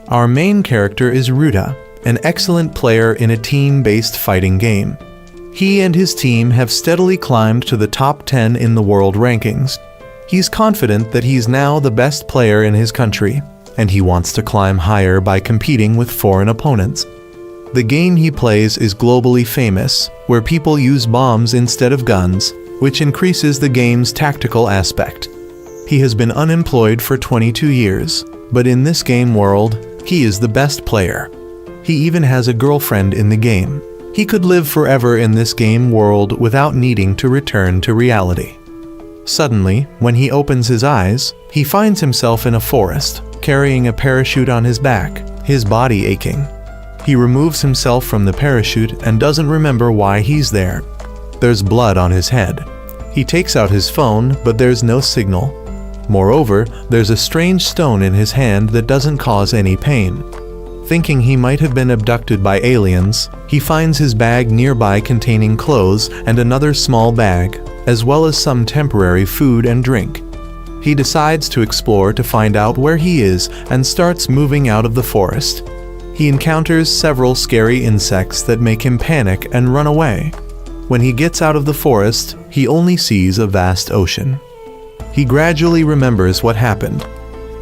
Our main character is Ruta, an excellent player in a team-based fighting game. He and his team have steadily climbed to the top 10 in the world rankings. He's confident that he's now the best player in his country, and he wants to climb higher by competing with foreign opponents. The game he plays is globally famous, where people use bombs instead of guns, which increases the game's tactical aspect. He has been unemployed for 22 years, but in this game world, he is the best player. He even has a girlfriend in the game. He could live forever in this game world without needing to return to reality. Suddenly, when he opens his eyes, he finds himself in a forest, carrying a parachute on his back, his body aching. He removes himself from the parachute and doesn't remember why he's there. There's blood on his head. He takes out his phone, but there's no signal. Moreover, there's a strange stone in his hand that doesn't cause any pain. Thinking he might have been abducted by aliens, he finds his bag nearby containing clothes and another small bag, as well as some temporary food and drink. He decides to explore to find out where he is and starts moving out of the forest. He encounters several scary insects that make him panic and run away. When he gets out of the forest, he only sees a vast ocean. He gradually remembers what happened.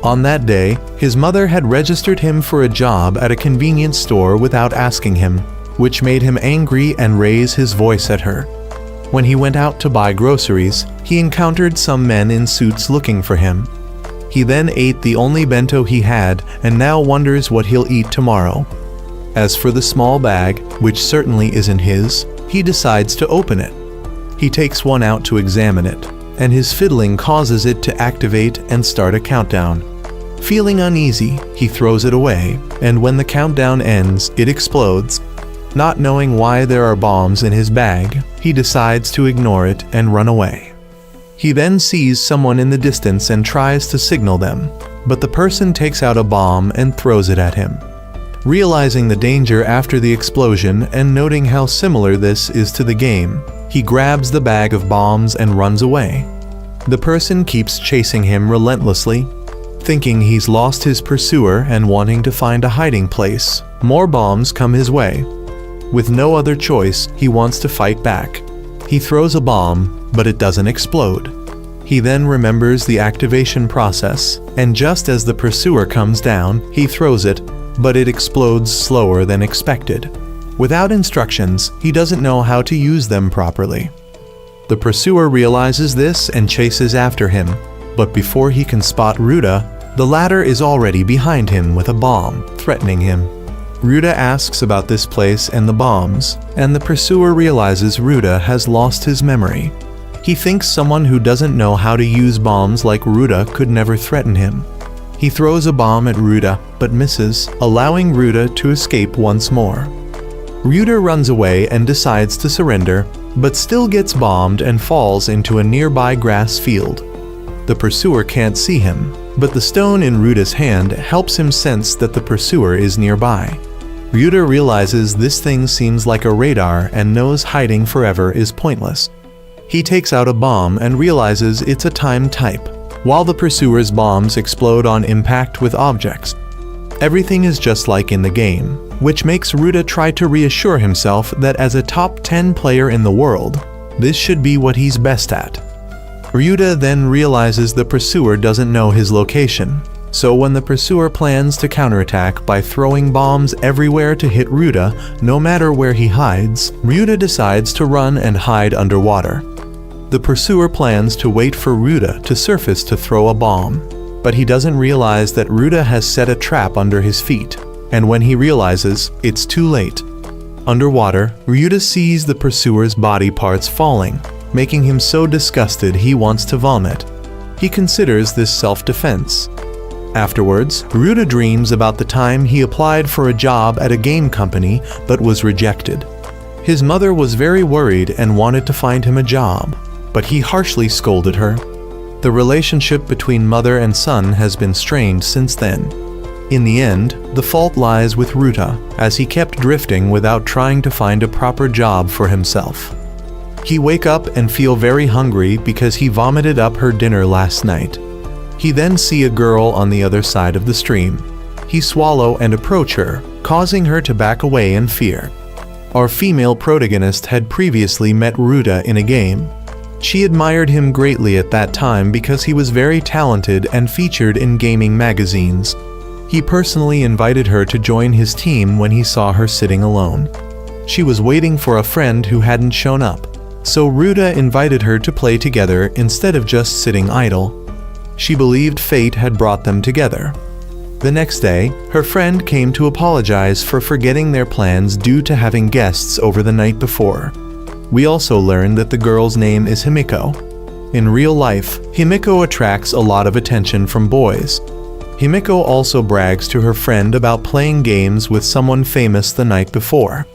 On that day, his mother had registered him for a job at a convenience store without asking him, which made him angry and raise his voice at her. When he went out to buy groceries, he encountered some men in suits looking for him. He then ate the only bento he had and now wonders what he'll eat tomorrow. As for the small bag, which certainly isn't his, he decides to open it. He takes one out to examine it, and his fiddling causes it to activate and start a countdown. Feeling uneasy, he throws it away, and when the countdown ends, it explodes. Not knowing why there are bombs in his bag, he decides to ignore it and run away. He then sees someone in the distance and tries to signal them, but the person takes out a bomb and throws it at him. Realizing the danger after the explosion and noting how similar this is to the game, he grabs the bag of bombs and runs away. The person keeps chasing him relentlessly. Thinking he's lost his pursuer and wanting to find a hiding place, more bombs come his way. With no other choice, he wants to fight back. He throws a bomb, but it doesn't explode. He then remembers the activation process, and just as the pursuer comes down, he throws it, but it explodes slower than expected. Without instructions, he doesn't know how to use them properly. The pursuer realizes this and chases after him, but before he can spot Ruta, the latter is already behind him with a bomb, threatening him. Ruta asks about this place and the bombs, and the pursuer realizes Ruta has lost his memory. He thinks someone who doesn't know how to use bombs like Ruta could never threaten him. He throws a bomb at Ruta, but misses, allowing Ruta to escape once more. Ruta runs away and decides to surrender, but still gets bombed and falls into a nearby grass field. The pursuer can't see him, but the stone in Ruta's hand helps him sense that the pursuer is nearby. Ruta realizes this thing seems like a radar and knows hiding forever is pointless. He takes out a bomb and realizes it's a time type, while the pursuer's bombs explode on impact with objects. Everything is just like in the game, which makes Ruta try to reassure himself that as a top 10 player in the world, this should be what he's best at. Ruta then realizes the pursuer doesn't know his location, so when the pursuer plans to counterattack by throwing bombs everywhere to hit Ruta, no matter where he hides, Ruta decides to run and hide underwater. The pursuer plans to wait for Ruta to surface to throw a bomb, but he doesn't realize that Ruta has set a trap under his feet, and when he realizes, it's too late. Underwater, Ruta sees the pursuer's body parts falling, making him so disgusted he wants to vomit. He considers this self-defense. Afterwards, Ruta dreams about the time he applied for a job at a game company but was rejected. His mother was very worried and wanted to find him a job, but he harshly scolded her. The relationship between mother and son has been strained since then. In the end, the fault lies with Ruta, as he kept drifting without trying to find a proper job for himself. He wake up and feel very hungry because he vomited up her dinner last night. He then see a girl on the other side of the stream. he swallow and approach her, causing her to back away in fear. Our female protagonist had previously met Ruta in a game. She admired him greatly at that time because he was very talented and featured in gaming magazines. He personally invited her to join his team when he saw her sitting alone. She was waiting for a friend who hadn't shown up, so Ruta invited her to play together instead of just sitting idle. She believed fate had brought them together. The next day, her friend came to apologize for forgetting their plans due to having guests over the night before. We also learned that the girl's name is Himiko. In real life, Himiko attracts a lot of attention from boys. Himiko also brags to her friend about playing games with someone famous the night before.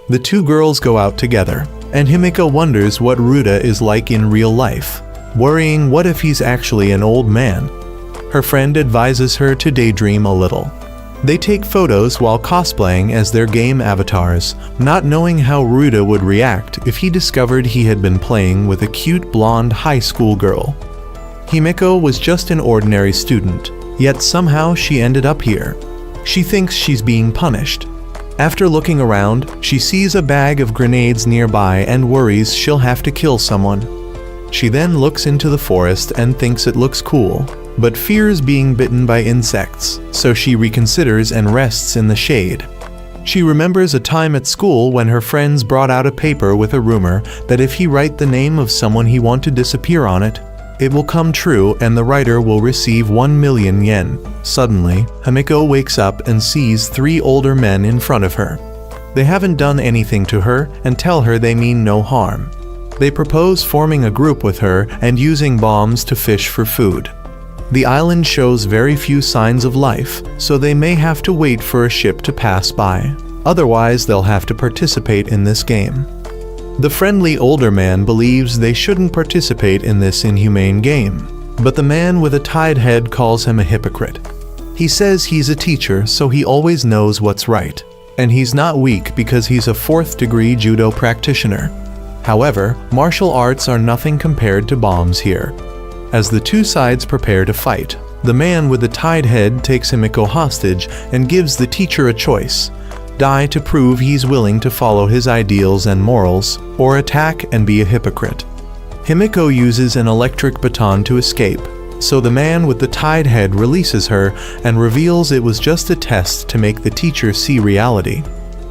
The two girls go out together, and Himiko wonders what Ruta is like in real life, worrying what if he's actually an old man. Her friend advises her to daydream a little. They take photos while cosplaying as their game avatars, not knowing how Ruta would react if he discovered he had been playing with a cute blonde high school girl. Himiko was just an ordinary student, yet somehow she ended up here. She thinks she's being punished. After looking around, she sees a bag of grenades nearby and worries she'll have to kill someone. She then looks into the forest and thinks it looks cool, but fears being bitten by insects, so she reconsiders and rests in the shade. She remembers a time at school when her friends brought out a paper with a rumor that if he write the name of someone he wants to disappear on it, it will come true and the writer will receive 1 million yen. Suddenly, Himiko wakes up and sees 3 older men in front of her. They haven't done anything to her and tell her they mean no harm. They propose forming a group with her and using bombs to fish for food. The island shows very few signs of life, so they may have to wait for a ship to pass by. Otherwise, they'll have to participate in this game. The friendly older man believes they shouldn't participate in this inhumane game, but the man with a tied head calls him a hypocrite. He says he's a teacher, so he always knows what's right, and he's not weak because he's a 4th-degree judo practitioner. However, martial arts are nothing compared to bombs here. As the two sides prepare to fight, the man with the tied head takes Himiko hostage and gives the teacher a choice: die to prove he's willing to follow his ideals and morals, or attack and be a hypocrite. Himiko uses an electric baton to escape, so the man with the tied head releases her and reveals it was just a test to make the teacher see reality.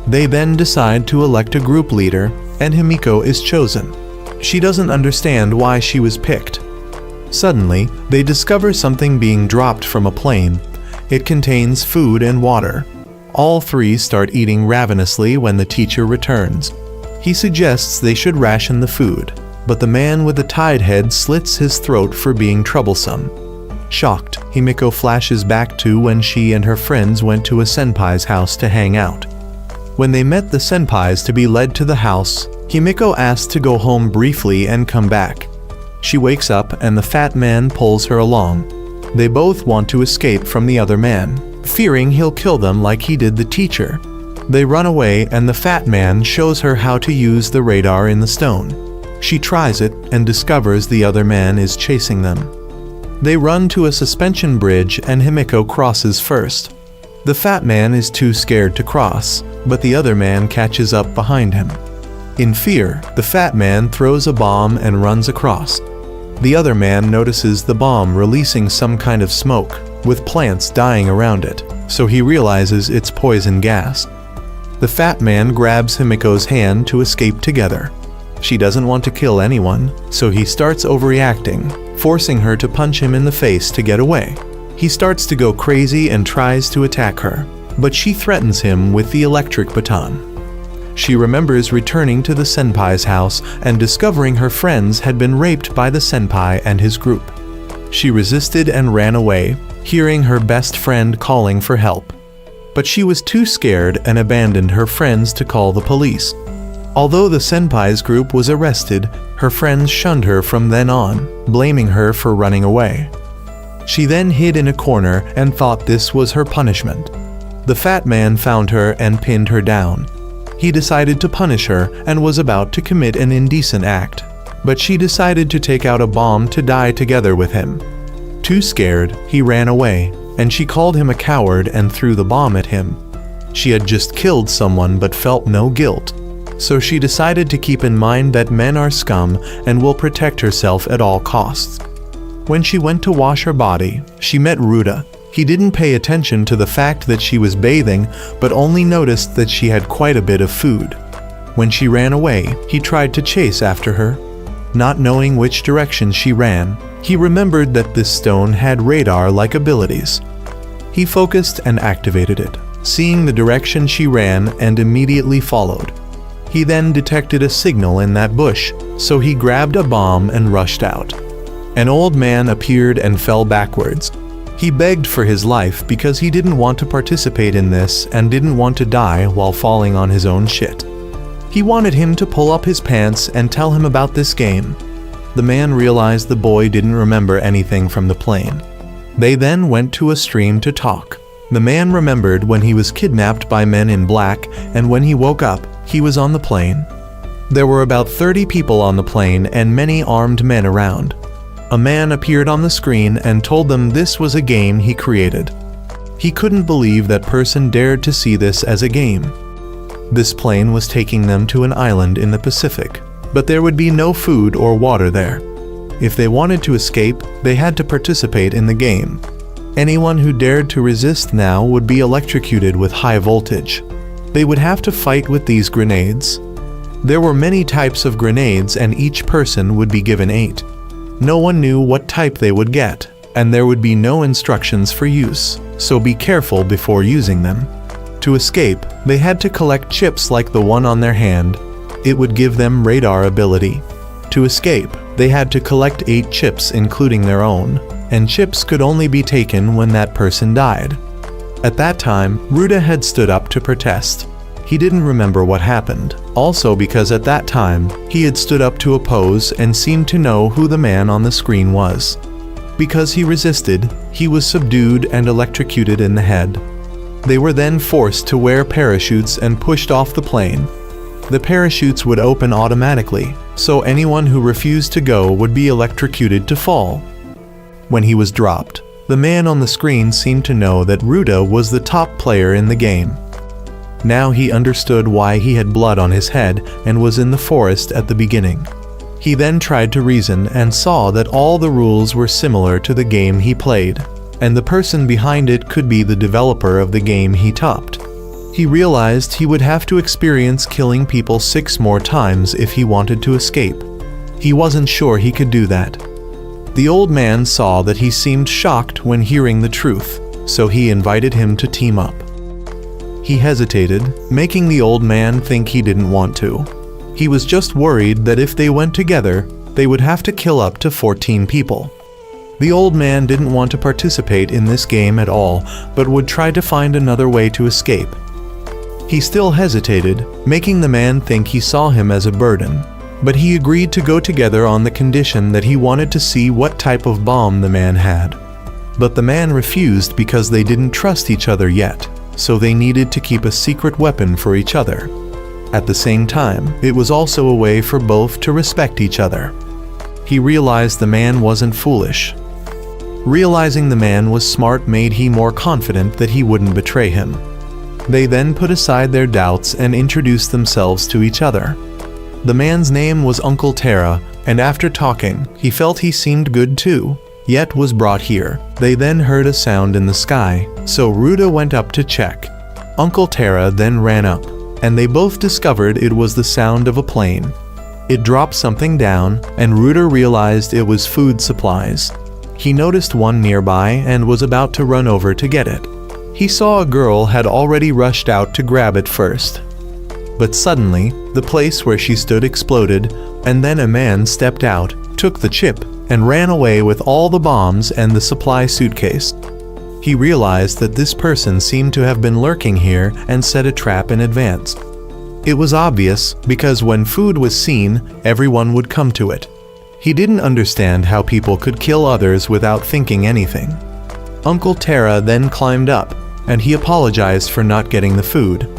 They then decide to elect a group leader, and Himiko is chosen. She doesn't understand why she was picked. Suddenly, they discover something being dropped from a plane. It contains food and water. All 3 start eating ravenously when the teacher returns. He suggests they should ration the food, but the man with the tied head slits his throat for being troublesome. Shocked, Himiko flashes back to when she and her friends went to a senpai's house to hang out. When they met the senpais to be led to the house, Himiko asks to go home briefly and come back. She wakes up and the fat man pulls her along. They both want to escape from the other man, fearing he'll kill them like he did the teacher. They run away and the fat man shows her how to use the radar in the stone. She tries it and discovers the other man is chasing them. They run to a suspension bridge and Himiko crosses first. The fat man is too scared to cross, but the other man catches up behind him. In fear, the fat man throws a bomb and runs across. The other man notices the bomb releasing some kind of smoke, with plants dying around it, so he realizes it's poison gas. The fat man grabs Himiko's hand to escape together. She doesn't want to kill anyone, so he starts overreacting, forcing her to punch him in the face to get away. He starts to go crazy and tries to attack her, but she threatens him with the electric baton. She remembers returning to the senpai's house and discovering her friends had been raped by the senpai and his group. She resisted and ran away, hearing her best friend calling for help. But she was too scared and abandoned her friends to call the police. Although the senpai's group was arrested, her friends shunned her from then on, blaming her for running away. She then hid in a corner and thought this was her punishment. The fat man found her and pinned her down. He decided to punish her and was about to commit an indecent act, but she decided to take out a bomb to die together with him. Too scared, he ran away. and she called him a coward and threw the bomb at him. She had just killed someone but felt no guilt, so she decided to keep in mind that men are scum and will protect herself at all costs. When she went to wash her body, she met Ruda. He didn't pay attention to the fact that she was bathing, but only noticed that she had quite a bit of food. When she ran away, he tried to chase after her. Not knowing which direction she ran, he remembered that this stone had radar-like abilities. He focused and activated it, seeing the direction she ran, and immediately followed. He then detected a signal in that bush, so he grabbed a bomb and rushed out. An old man appeared and fell backwards. He begged for his life because he didn't want to participate in this and didn't want to die while falling on his own shit. He wanted him to pull up his pants and tell him about this game. The man realized the boy didn't remember anything from the plane. They then went to a stream to talk. The man remembered when he was kidnapped by men in black, and when he woke up, he was on the plane. There were about 30 people on the plane and many armed men around. A man appeared on the screen and told them this was a game he created. He couldn't believe that person dared to see this as a game. This plane was taking them to an island in the Pacific, but there would be no food or water there. If they wanted to escape, they had to participate in the game. Anyone who dared to resist now would be electrocuted with high voltage. They would have to fight with these grenades. There were many types of grenades and each person would be given 8. No one knew what type they would get, and there would be no instructions for use, so be careful before using them. To escape, they had to collect chips like the one on their hand. It would give them radar ability. To escape, they had to collect 8 chips including their own, and chips could only be taken when that person died. At that time, Ruda had stood up to protest. He didn't remember what happened, also because at that time, he had stood up to oppose and seemed to know who the man on the screen was. Because he resisted, he was subdued and electrocuted in the head. They were then forced to wear parachutes and pushed off the plane. The parachutes would open automatically, so anyone who refused to go would be electrocuted to fall. When he was dropped, the man on the screen seemed to know that Ruda was the top player in the game. Now he understood why he had blood on his head and was in the forest at the beginning. He then tried to reason and saw that all the rules were similar to the game he played, and the person behind it could be the developer of the game he topped. He realized he would have to experience killing people 6 more times if he wanted to escape. He wasn't sure he could do that. The old man saw that he seemed shocked when hearing the truth, so he invited him to team up. He hesitated, making the old man think he didn't want to. He was just worried that if they went together, they would have to kill up to 14 people. The old man didn't want to participate in this game at all, but would try to find another way to escape. He still hesitated, making the man think he saw him as a burden, but he agreed to go together on the condition that he wanted to see what type of bomb the man had. But the man refused because they didn't trust each other yet, so they needed to keep a secret weapon for each other. At the same time, it was also a way for both to respect each other. He realized the man wasn't foolish. Realizing the man was smart made him more confident that he wouldn't betray him. They then put aside their doubts and introduced themselves to each other. The man's name was Uncle Terra, and after talking, he felt he seemed good too, yet was brought here. They then heard a sound in the sky, so Ruda went up to check. Uncle Terra then ran up, and they both discovered it was the sound of a plane. It dropped something down, and Ruda realized it was food supplies. He noticed one nearby and was about to run over to get it. He saw a girl had already rushed out to grab it first. But suddenly, the place where she stood exploded, and then a man stepped out, took the chip, and ran away with all the bombs and the supply suitcase. He realized that this person seemed to have been lurking here and set a trap in advance. It was obvious because when food was seen, everyone would come to it. He didn't understand how people could kill others without thinking anything. Uncle Terra then climbed up, and he apologized for not getting the food.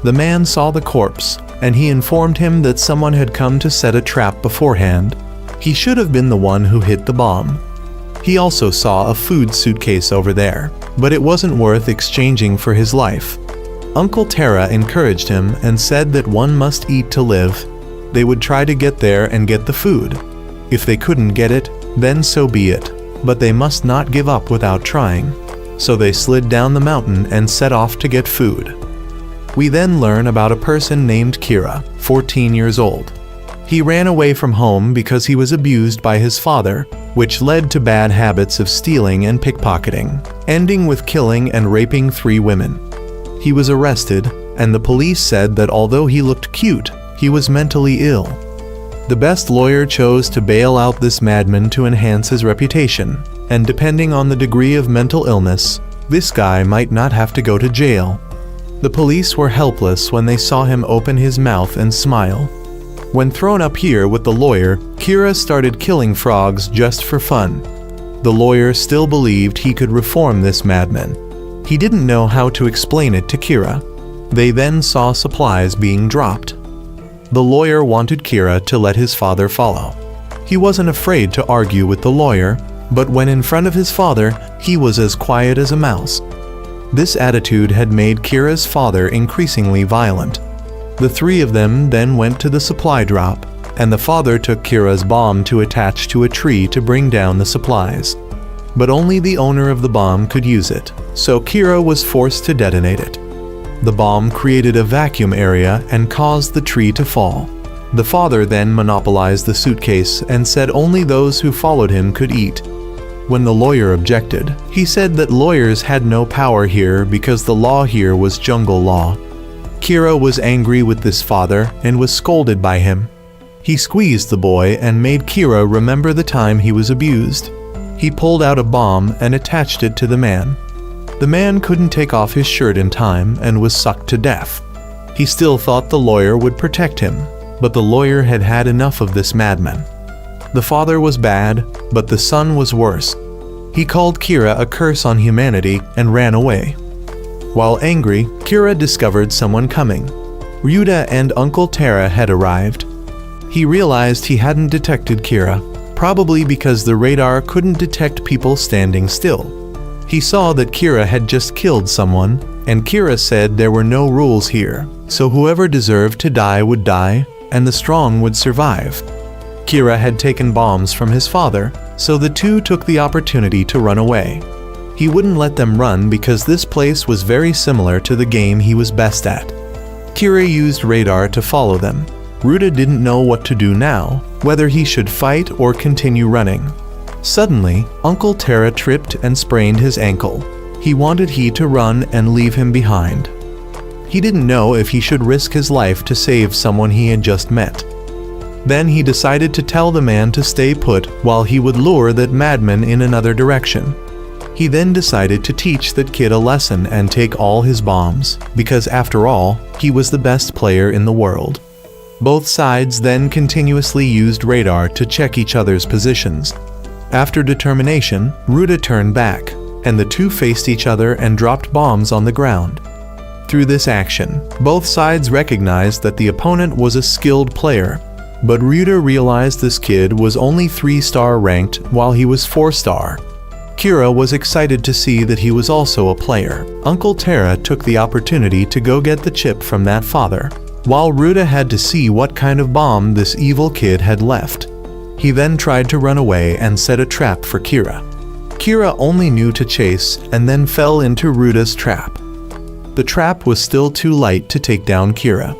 The man saw the corpse, and he informed him that someone had come to set a trap beforehand. He should have been the one who hit the bomb. He also saw a food suitcase over there. but it wasn't worth exchanging for his life. Uncle Tara encouraged him and said that one must eat to live. They would try to get there and get the food. If they couldn't get it, then so be it, but they must not give up without trying. So they slid down the mountain and set off to get food. We then learn about a person named Kira, 14 years old. He ran away from home because he was abused by his father, which led to bad habits of stealing and pickpocketing, ending with killing and raping 3 women. He was arrested, and the police said that although he looked cute, he was mentally ill. The best lawyer chose to bail out this madman to enhance his reputation, and depending on the degree of mental illness, this guy might not have to go to jail. The police were helpless when they saw him open his mouth and smile. When thrown up here with the lawyer, Kira started killing frogs just for fun. The lawyer still believed he could reform this madman. He didn't know how to explain it to Kira. They then saw supplies being dropped. The lawyer wanted Kira to let his father follow. He wasn't afraid to argue with the lawyer, but when in front of his father, he was as quiet as a mouse. This attitude had made Kira's father increasingly violent. The 3 of them then went to the supply drop, and the father took Kira's bomb to attach to a tree to bring down the supplies. But only the owner of the bomb could use it, so Kira was forced to detonate it. The bomb created a vacuum area and caused the tree to fall. The father then monopolized the suitcase and said only those who followed him could eat. When the lawyer objected, he said that lawyers had no power here because the law here was jungle law. Kira was angry with this father and was scolded by him. He squeezed the boy and made Kira remember the time he was abused. He pulled out a bomb and attached it to the man. The man couldn't take off his shirt in time and was sucked to death. He still thought the lawyer would protect him, but the lawyer had had enough of this madman. The father was bad, but the son was worse. He called Kira a curse on humanity and ran away. While angry, Kira discovered someone coming. Ryuta and Uncle Tara had arrived. He realized he hadn't detected Kira, probably because the radar couldn't detect people standing still. He saw that Kira had just killed someone, and Kira said there were no rules here, so whoever deserved to die would die, and the strong would survive. Kira had taken bombs from his father, so the 2 took the opportunity to run away. He wouldn't let them run because this place was very similar to the game he was best at. Kira used radar to follow them. Ryuta didn't know what to do now, whether he should fight or continue running. Suddenly, Uncle Tara tripped and sprained his ankle. He wanted to run and leave him behind. He didn't know if he should risk his life to save someone he had just met. Then he decided to tell the man to stay put while he would lure that madman in another direction. He then decided to teach that kid a lesson and take all his bombs, because after all, he was the best player in the world. Both sides then continuously used radar to check each other's positions. After determination, Ryuta turned back, and the 2 faced each other and dropped bombs on the ground. Through this action, both sides recognized that the opponent was a skilled player, but Ryuta realized this kid was only 3-star ranked while he was 4-star. Kira was excited to see that he was also a player. Uncle Tara took the opportunity to go get the chip from that father, while Ryuta had to see what kind of bomb this evil kid had left. He then tried to run away and set a trap for Kira. Kira only knew to chase and then fell into Ryuta's trap. The trap was still too light to take down Kira.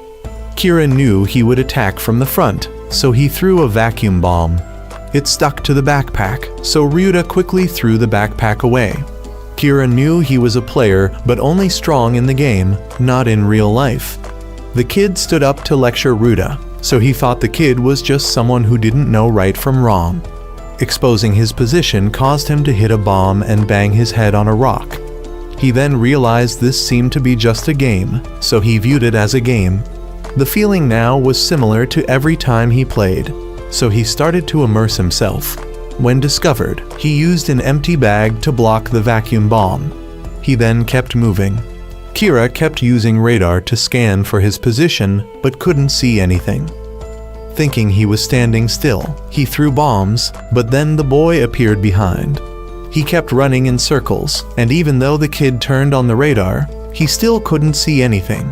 Kira knew he would attack from the front, so he threw a vacuum bomb. It stuck to the backpack, so Ryuta quickly threw the backpack away. Kira knew he was a player, but only strong in the game, not in real life. The kid stood up to lecture Ryuta, so he thought the kid was just someone who didn't know right from wrong. Exposing his position caused him to hit a bomb and bang his head on a rock. He then realized this seemed to be just a game, so he viewed it as a game. The feeling now was similar to every time he played, so he started to immerse himself. When discovered, he used an empty bag to block the vacuum bomb. He then kept moving. Kira kept using radar to scan for his position, but couldn't see anything. Thinking he was standing still, he threw bombs, but then the boy appeared behind. He kept running in circles, and even though the kid turned on the radar, he still couldn't see anything.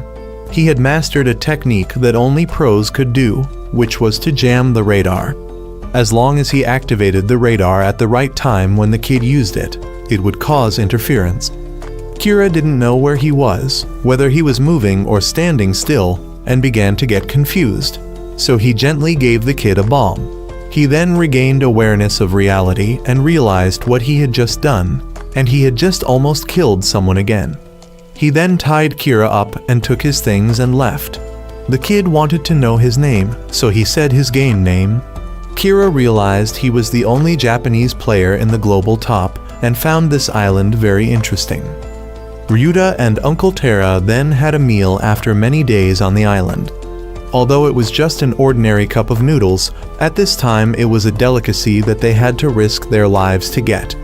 He had mastered a technique that only pros could do, which was to jam the radar. As long as he activated the radar at the right time when the kid used it, it would cause interference. Kira didn't know where he was, whether he was moving or standing still, and began to get confused, so he gently gave the kid a bomb. He then regained awareness of reality and realized what he had just done, and he had just almost killed someone again. He then tied Kira up and took his things and left. The kid wanted to know his name, so he said his game name. Kira realized he was the only Japanese player in the global top and found this island very interesting. Ryuta and Uncle Tera then had a meal after many days on the island. Although it was just an ordinary cup of noodles, at this time it was a delicacy that they had to risk their lives to get.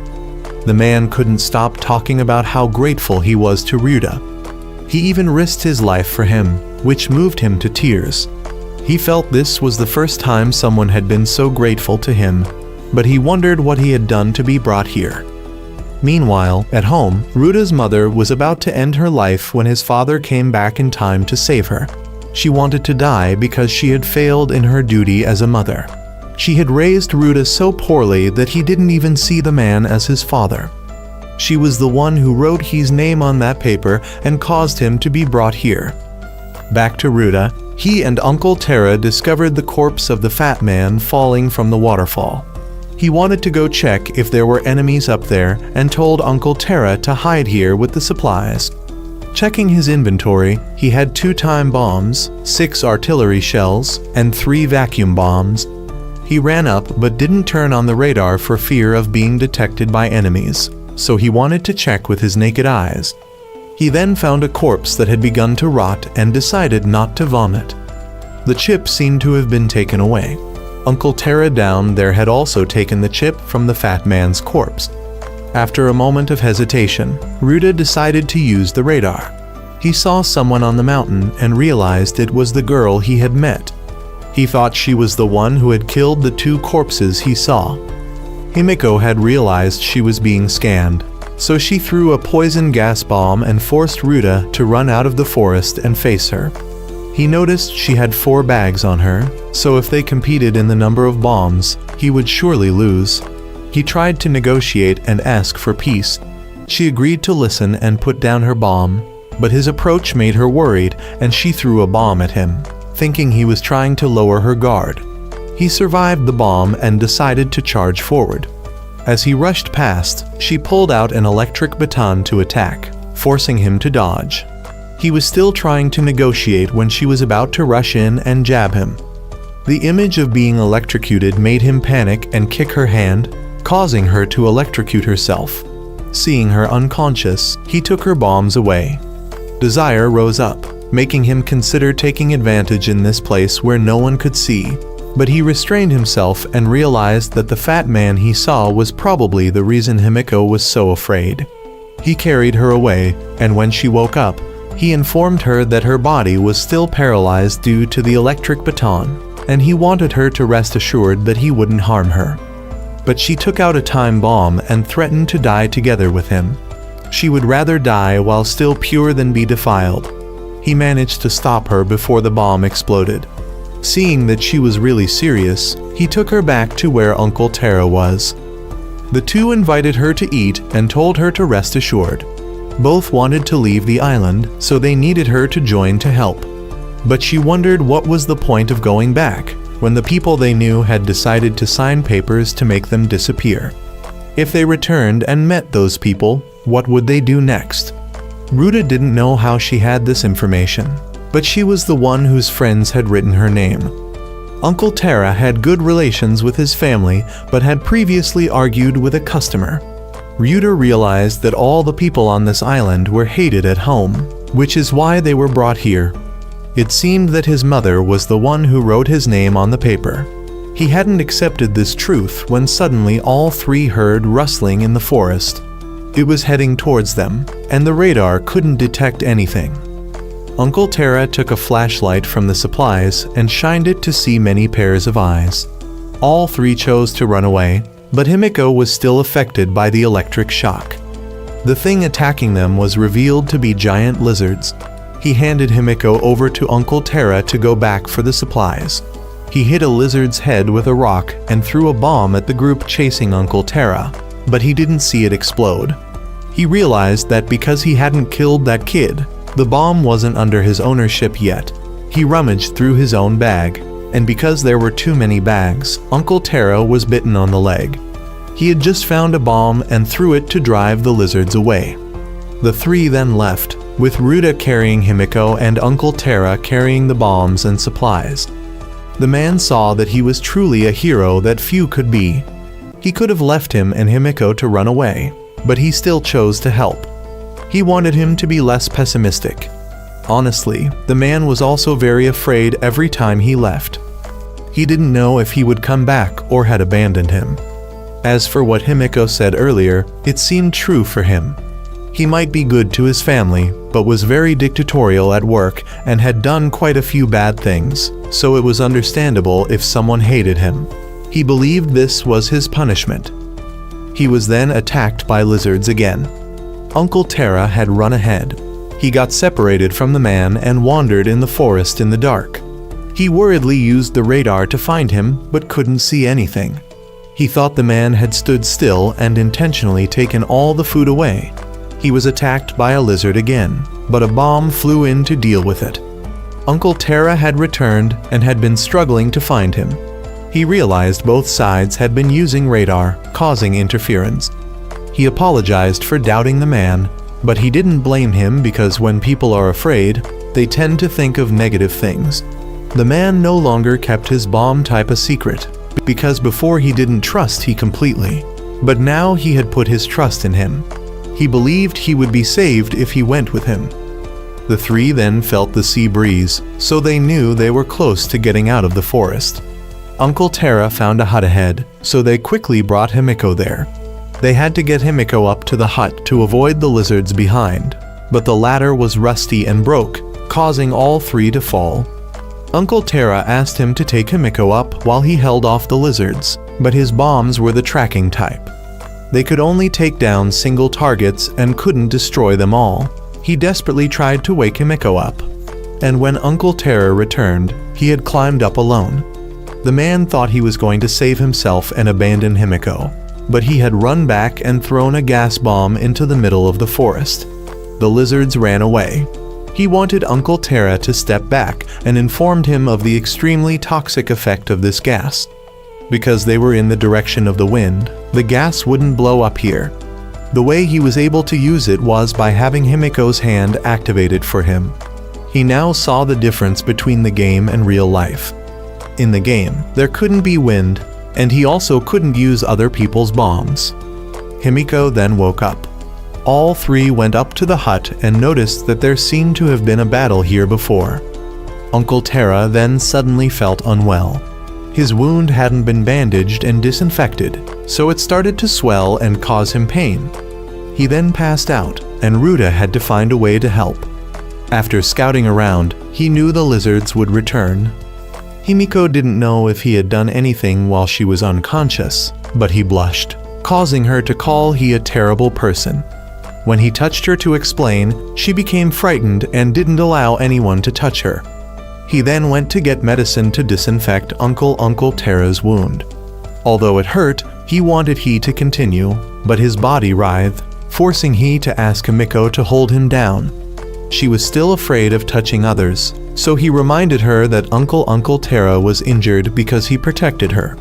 The man couldn't stop talking about how grateful he was to Ryuta. He even risked his life for him, which moved him to tears. He felt this was the first time someone had been so grateful to him, but he wondered what he had done to be brought here. Meanwhile, at home, Ryuta's mother was about to end her life when his father came back in time to save her. She wanted to die because she had failed in her duty as a mother. She had raised Ryuta so poorly that he didn't even see the man as his father. She was the one who wrote his name on that paper and caused him to be brought here. Back to Ryuta, he and Uncle Tera discovered the corpse of the fat man falling from the waterfall. He wanted to go check if there were enemies up there and told Uncle Tera to hide here with the supplies. Checking his inventory, he had 2 time bombs, 6 artillery shells, and 3 vacuum bombs. He ran up but didn't turn on the radar for fear of being detected by enemies, so he wanted to check with his naked eyes. He then found a corpse that had begun to rot and decided not to vomit. The chip seemed to have been taken away. Uncle Tera down there had also taken the chip from the fat man's corpse. After a moment of hesitation, Ryuta decided to use the radar. He saw someone on the mountain and realized it was the girl he had met. He thought she was the one who had killed the 2 corpses he saw. Himiko had realized she was being scanned, so she threw a poison gas bomb and forced Ryuta to run out of the forest and face her. He noticed she had 4 bags on her, so if they competed in the number of bombs, he would surely lose. He tried to negotiate and ask for peace. She agreed to listen and put down her bomb, but his approach made her worried and she threw a bomb at him, thinking he was trying to lower her guard. He survived the bomb and decided to charge forward. As he rushed past, she pulled out an electric baton to attack, forcing him to dodge. He was still trying to negotiate when she was about to rush in and jab him. The image of being electrocuted made him panic and kick her hand, causing her to electrocute herself. Seeing her unconscious, he took her bombs away. Desire rose up, making him consider taking advantage in this place where no one could see, but he restrained himself and realized that the fat man he saw was probably the reason Himiko was so afraid. He carried her away, and when she woke up, he informed her that her body was still paralyzed due to the electric baton, and he wanted her to rest assured that he wouldn't harm her. But she took out a time bomb and threatened to die together with him. She would rather die while still pure than be defiled. He managed to stop her before the bomb exploded. Seeing that she was really serious, he took her back to where Uncle Tera was. The 2 invited her to eat and told her to rest assured. Both wanted to leave the island, so they needed her to join to help. But she wondered what was the point of going back, when the people they knew had decided to sign papers to make them disappear. If they returned and met those people, what would they do next? Ryuta didn't know how she had this information, but she was the one whose friends had written her name. Uncle Tera had good relations with his family, but had previously argued with a customer. Ryuta realized that all the people on this island were hated at home, which is why they were brought here. It seemed that his mother was the one who wrote his name on the paper. He hadn't accepted this truth when suddenly all 3 heard rustling in the forest. It was heading towards them, and the radar couldn't detect anything. Uncle Tera took a flashlight from the supplies and shined it to see many pairs of eyes. All 3 chose to run away, but Himiko was still affected by the electric shock. The thing attacking them was revealed to be giant lizards. He handed Himiko over to Uncle Terra to go back for the supplies. He hit a lizard's head with a rock and threw a bomb at the group chasing Uncle Terra, but he didn't see it explode. He realized that because he hadn't killed that kid, the bomb wasn't under his ownership yet. He rummaged through his own bag, and because there were too many bags, Uncle Terra was bitten on the leg. He had just found a bomb and threw it to drive the lizards away. The three then left, with Ruta carrying Himiko and Uncle Terra carrying the bombs and supplies. The man saw that he was truly a hero that few could be. He could have left him and Himiko to run away, but he still chose to help. He wanted him to be less pessimistic. Honestly, the man was also very afraid every time he left. He didn't know if he would come back or had abandoned him. As for what Himiko said earlier, it seemed true for him. He might be good to his family, but was very dictatorial at work and had done quite a few bad things, so it was understandable if someone hated him. He believed this was his punishment. He was then attacked by lizards again. Uncle Terra had run ahead. He got separated from the man and wandered in the forest in the dark. He worriedly used the radar to find him, but couldn't see anything. He thought the man had stood still and intentionally taken all the food away. He was attacked by a lizard again, but a bomb flew in to deal with it. Uncle Terra had returned and had been struggling to find him. He realized both sides had been using radar, causing interference. He apologized for doubting the man, but he didn't blame him because when people are afraid, they tend to think of negative things. The man no longer kept his bomb type a secret, because before he didn't trust he completely, but now he had put his trust in him. He believed he would be saved if he went with him. The three then felt the sea breeze, so they knew they were close to getting out of the forest. Uncle Terra found a hut ahead, so they quickly brought Himiko there. They had to get Himiko up to the hut to avoid the lizards behind, but the ladder was rusty and broke, causing all three to fall. Uncle Terra asked him to take Himiko up while he held off the lizards, but his bombs were the tracking type. They could only take down single targets and couldn't destroy them all. He desperately tried to wake Himiko up, and when Uncle Terra returned, he had climbed up alone. The man thought he was going to save himself and abandon Himiko, but he had run back and thrown a gas bomb into the middle of the forest. The lizards ran away. He wanted Uncle Terra to step back and informed him of the extremely toxic effect of this gas. Because they were in the direction of the wind, the gas wouldn't blow up here. The way he was able to use it was by having Himiko's hand activated for him. He now saw the difference between the game and real life. In the game, there couldn't be wind, and he also couldn't use other people's bombs. Himiko then woke up. All three went up to the hut and noticed that there seemed to have been a battle here before. Uncle Terra then suddenly felt unwell. His wound hadn't been bandaged and disinfected, so it started to swell and cause him pain. He then passed out, and Ruta had to find a way to help. After scouting around, he knew the lizards would return. Himiko didn't know if he had done anything while she was unconscious, but he blushed, causing her to call he a terrible person. When he touched her to explain, she became frightened and didn't allow anyone to touch her. He then went to get medicine to disinfect Uncle Terra's wound. Although it hurt, he wanted he to continue, but his body writhed, forcing he to ask Himiko to hold him down. She was still afraid of touching others, so he reminded her that Uncle Terra was injured because he protected her.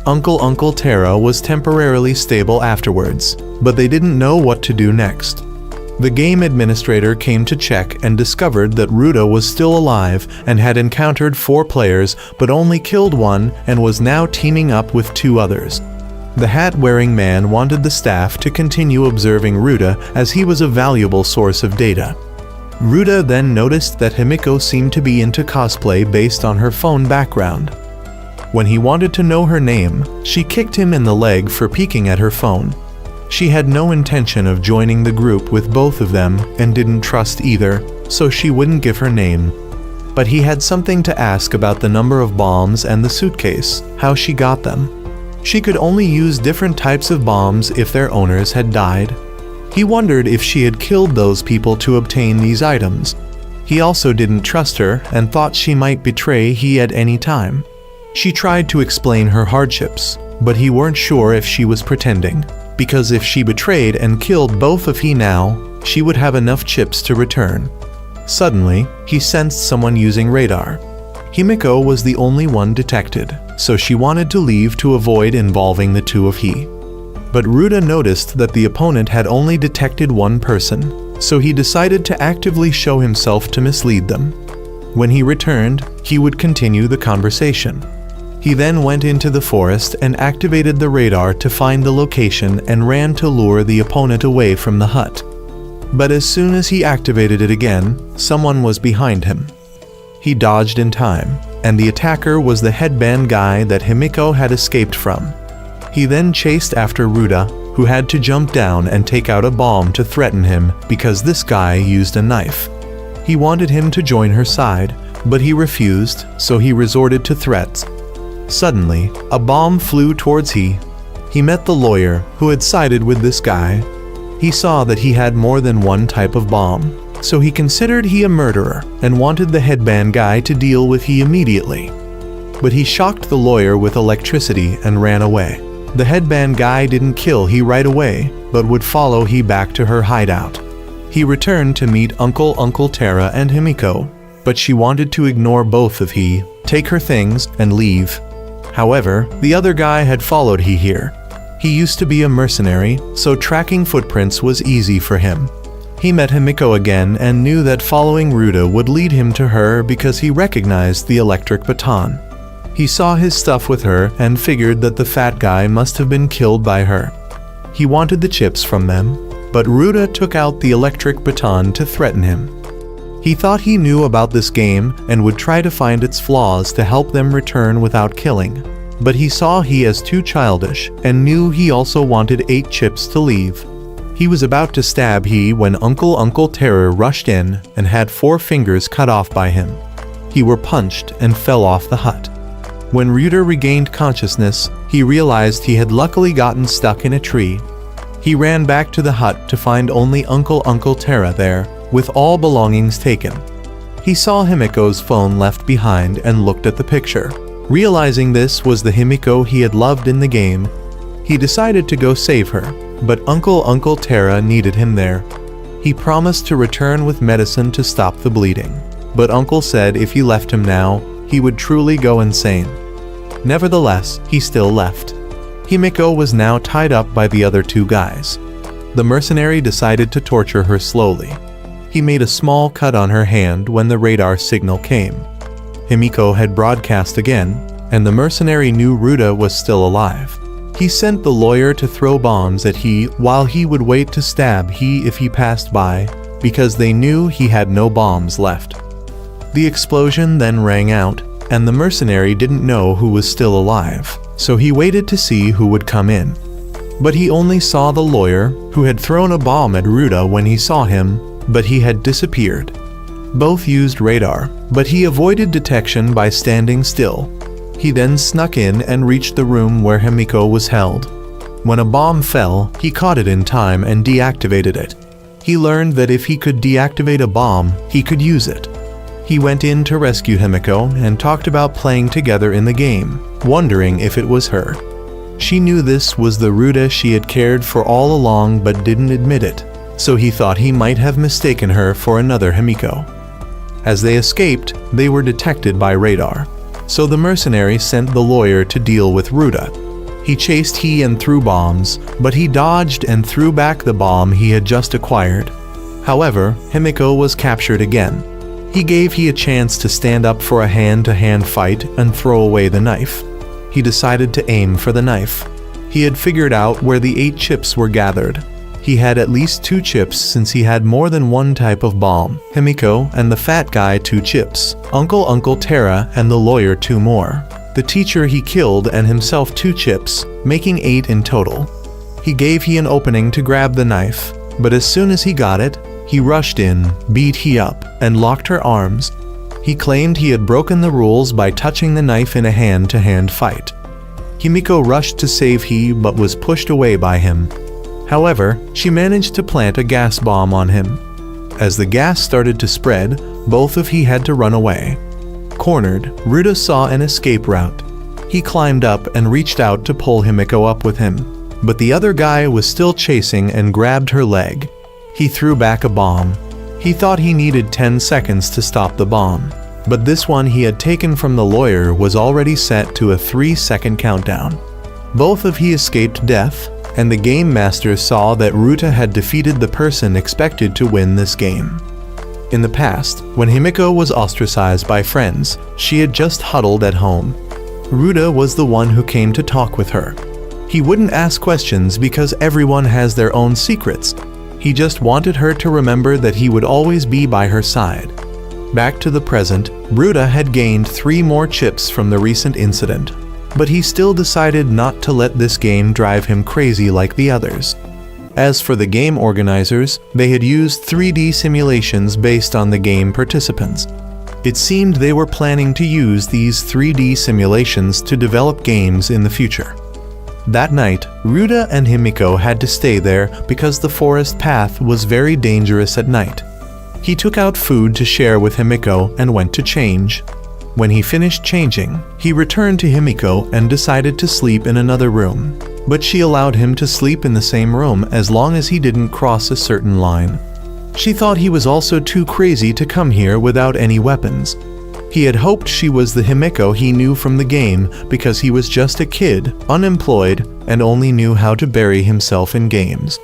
Uncle Terra was temporarily stable afterwards, but they didn't know what to do next. The game administrator came to check and discovered that Ruta was still alive and had encountered 4 players but only killed one and was now teaming up with 2 others. The hat-wearing man wanted the staff to continue observing Ruta as he was a valuable source of data. Ruta then noticed that Himiko seemed to be into cosplay based on her phone background. When he wanted to know her name, she kicked him in the leg for peeking at her phone. She had no intention of joining the group with both of them and didn't trust either, so she wouldn't give her name. But he had something to ask about the number of bombs and the suitcase, how she got them. She could only use different types of bombs if their owners had died. He wondered if she had killed those people to obtain these items. He also didn't trust her and thought she might betray he at any time. She tried to explain her hardships, but he weren't sure if she was pretending, because if she betrayed and killed both of he now, she would have enough chips to return. Suddenly, he sensed someone using radar. Himiko was the only one detected, so she wanted to leave to avoid involving the two of he. But Ruda noticed that the opponent had only detected one person, so he decided to actively show himself to mislead them. When he returned, he would continue the conversation. He then went into the forest and activated the radar to find the location and ran to lure the opponent away from the hut. But as soon as he activated it again, someone was behind him. He dodged in time, and the attacker was the headband guy that Himiko had escaped from. He then chased after Ruda, who had to jump down and take out a bomb to threaten him because this guy used a knife. He wanted him to join her side, but he refused, so he resorted to threats. Suddenly, a bomb flew towards he. He met the lawyer, who had sided with this guy. He saw that he had more than one type of bomb, so he considered he a murderer and wanted the headband guy to deal with he immediately. But he shocked the lawyer with electricity and ran away. The headband guy didn't kill he right away, but would follow he back to her hideout. He returned to meet Uncle Tara and Himiko, but she wanted to ignore both of he, take her things, and leave. However, the other guy had followed he here. He used to be a mercenary, so tracking footprints was easy for him. He met Himiko again and knew that following Ruda would lead him to her because he recognized the electric baton. He saw his stuff with her and figured that the fat guy must have been killed by her. He wanted the chips from them, but Ruda took out the electric baton to threaten him. He thought he knew about this game and would try to find its flaws to help them return without killing. But he saw he as too childish and knew he also wanted 8 chips to leave. He was about to stab he when Uncle Terror rushed in and had 4 fingers cut off by him. He were punched and fell off the hut. When Ruda regained consciousness, he realized he had luckily gotten stuck in a tree. He ran back to the hut to find only Uncle Terra there, with all belongings taken. He saw Himiko's phone left behind and looked at the picture. Realizing this was the Himiko he had loved in the game, he decided to go save her, but Uncle Terra needed him there. He promised to return with medicine to stop the bleeding, but Uncle said if he left him now, he would truly go insane. Nevertheless, he still left. Himiko was now tied up by the other 2 guys. The mercenary decided to torture her slowly. He made a small cut on her hand when the radar signal came. Himiko had broadcast again, and the mercenary knew Ruda was still alive. He sent the lawyer to throw bombs at he while he would wait to stab he if he passed by, because they knew he had no bombs left. The explosion then rang out, and the mercenary didn't know who was still alive, so he waited to see who would come in. But he only saw the lawyer, who had thrown a bomb at Ruda when he saw him, but he had disappeared. Both used radar, but he avoided detection by standing still. He then snuck in and reached the room where Himiko was held. When a bomb fell, he caught it in time and deactivated it. He learned that if he could deactivate a bomb, he could use it. He went in to rescue Himiko and talked about playing together in the game, wondering if it was her. She knew this was the Ruda she had cared for all along but didn't admit it, so he thought he might have mistaken her for another Himiko. As they escaped, they were detected by radar, so the mercenary sent the lawyer to deal with Ruda. He chased he and threw bombs, but he dodged and threw back the bomb he had just acquired. However, Himiko was captured again. He gave he a chance to stand up for a hand-to-hand fight and throw away the knife. He decided to aim for the knife. He had figured out where the 8 chips were gathered. He had at least 2 chips since he had more than one type of bomb. Himiko and the fat guy 2 chips. Uncle Terra and the lawyer 2 more. The teacher he killed and himself 2 chips, making 8 in total. He gave he an opening to grab the knife, but as soon as he got it, he rushed in, beat he up, and locked her arms. He claimed he had broken the rules by touching the knife in a hand-to-hand fight. Himiko rushed to save he but was pushed away by him. However, she managed to plant a gas bomb on him. As the gas started to spread, both of he had to run away. Cornered, Ruta saw an escape route. He climbed up and reached out to pull Himiko up with him, but the other guy was still chasing and grabbed her leg. He threw back a bomb. He thought he needed 10 seconds to stop the bomb, but this one he had taken from the lawyer was already set to a 3-second countdown. Both of he escaped death, and the game master saw that Ruta had defeated the person expected to win this game. In the past, when Himiko was ostracized by friends, she had just huddled at home. Ruta was the one who came to talk with her. He wouldn't ask questions because everyone has their own secrets. He just wanted her to remember that he would always be by her side. Back to the present, Ruta had gained 3 more chips from the recent incident, but he still decided not to let this game drive him crazy like the others. As for the game organizers, they had used 3D simulations based on the game participants. It seemed they were planning to use these 3D simulations to develop games in the future. That night, Ruta and Himiko had to stay there because the forest path was very dangerous at night. He took out food to share with Himiko and went to change. When he finished changing, he returned to Himiko and decided to sleep in another room, but she allowed him to sleep in the same room as long as he didn't cross a certain line. She thought he was also too crazy to come here without any weapons. He had hoped she was the Himiko he knew from the game because he was just a kid, unemployed, and only knew how to bury himself in games.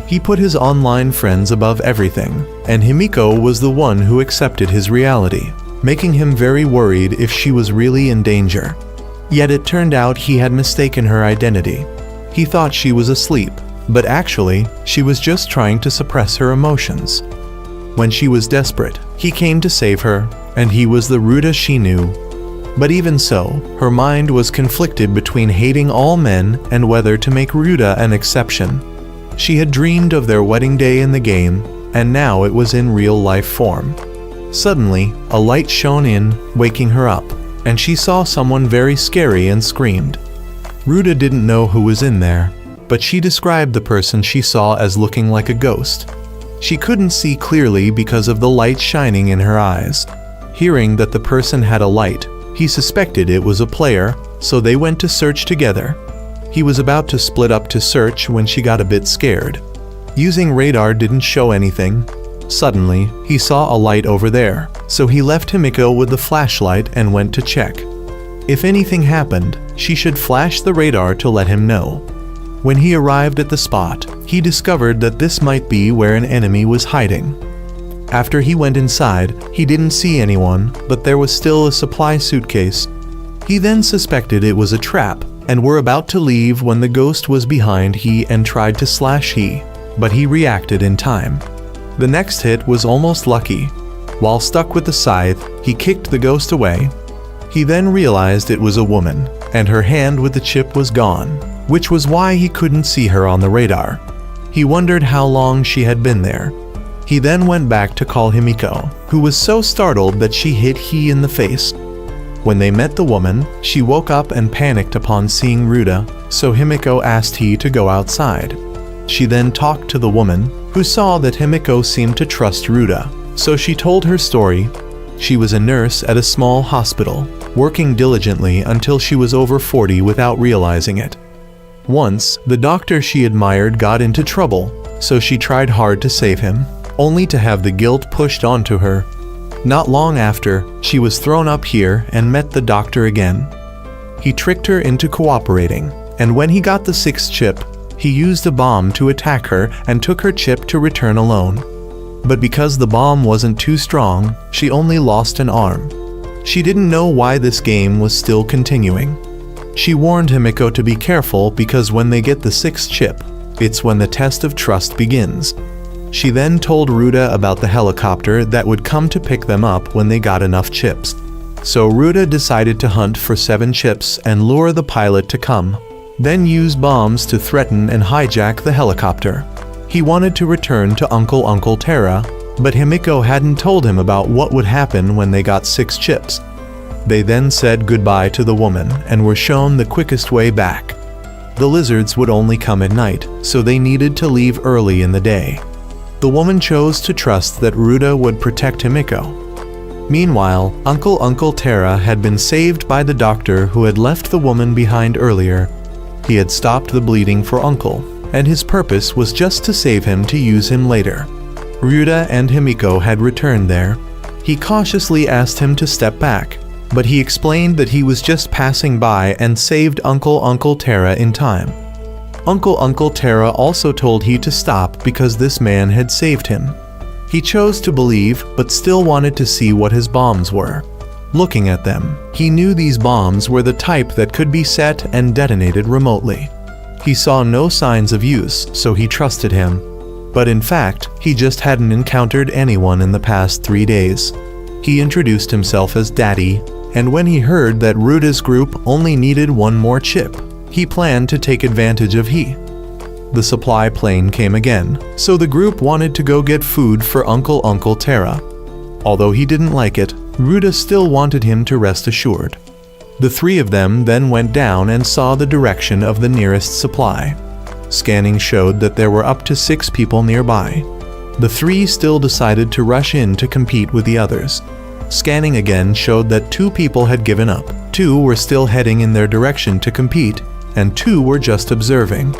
He put his online friends above everything, and Himiko was the one who accepted his reality, making him very worried if she was really in danger. Yet it turned out he had mistaken her identity. He thought she was asleep, but actually, she was just trying to suppress her emotions. When she was desperate, he came to save her, and he was the Ruta she knew. But even so, her mind was conflicted between hating all men and whether to make Ruta an exception. She had dreamed of their wedding day in the game, and now it was in real-life form. Suddenly, a light shone in, waking her up, and she saw someone very scary and screamed. Ruta didn't know who was in there, but she described the person she saw as looking like a ghost. She couldn't see clearly because of the light shining in her eyes. Hearing that the person had a light, he suspected it was a player, so they went to search together. He was about to split up to search when she got a bit scared. Using radar didn't show anything. Suddenly, he saw a light over there, so he left Himiko with the flashlight and went to check. If anything happened, she should flash the radar to let him know. When he arrived at the spot, he discovered that this might be where an enemy was hiding. After he went inside, he didn't see anyone, but there was still a supply suitcase. He then suspected it was a trap, and were about to leave when the ghost was behind he and tried to slash he, but he reacted in time. The next hit was almost lucky. While stuck with the scythe, he kicked the ghost away. He then realized it was a woman, and her hand with the chip was gone, which was why he couldn't see her on the radar. He wondered how long she had been there. He then went back to call Himiko, who was so startled that she hit he in the face. When they met the woman, she woke up and panicked upon seeing Ruta, so Himiko asked he to go outside. She then talked to the woman, who saw that Himiko seemed to trust Ruta, so she told her story. She was a nurse at a small hospital, working diligently until she was over 40 without realizing it. Once, the doctor she admired got into trouble, so she tried hard to save him, only to have the guilt pushed onto her. Not long after, she was thrown up here and met the doctor again. He tricked her into cooperating, and when he got the 6th chip, he used a bomb to attack her and took her chip to return alone. But because the bomb wasn't too strong, she only lost an arm. She didn't know why this game was still continuing. She warned Himiko to be careful because when they get the 6th chip, it's when the test of trust begins. She then told Ruta about the helicopter that would come to pick them up when they got enough chips. So Ruta decided to hunt for 7 chips and lure the pilot to come, then use bombs to threaten and hijack the helicopter. He wanted to return to Uncle Terra, but Himiko hadn't told him about what would happen when they got 6 chips. They then said goodbye to the woman and were shown the quickest way back. The lizards would only come at night, so they needed to leave early in the day. The woman chose to trust that Ruta would protect Himiko. Meanwhile, Uncle Terra had been saved by the doctor who had left the woman behind earlier. He had stopped the bleeding for Uncle, and his purpose was just to save him to use him later. Ruta and Himiko had returned there. He cautiously asked him to step back, but he explained that he was just passing by and saved Uncle Terra in time. Uncle Terra also told he to stop because this man had saved him. He chose to believe, but still wanted to see what his bombs were. Looking at them, he knew these bombs were the type that could be set and detonated remotely. He saw no signs of use, so he trusted him. But in fact, he just hadn't encountered anyone in the past 3 days. He introduced himself as Daddy, and when he heard that Ruta's group only needed one more chip, he planned to take advantage of he. The supply plane came again, so the group wanted to go get food for Uncle Terra. Although he didn't like it, Ruta still wanted him to rest assured. The three of them then went down and saw the direction of the nearest supply. Scanning showed that there were up to 6 people nearby. The three still decided to rush in to compete with the others. Scanning again showed that 2 people had given up, 2 were still heading in their direction to compete, and 2 were just observing.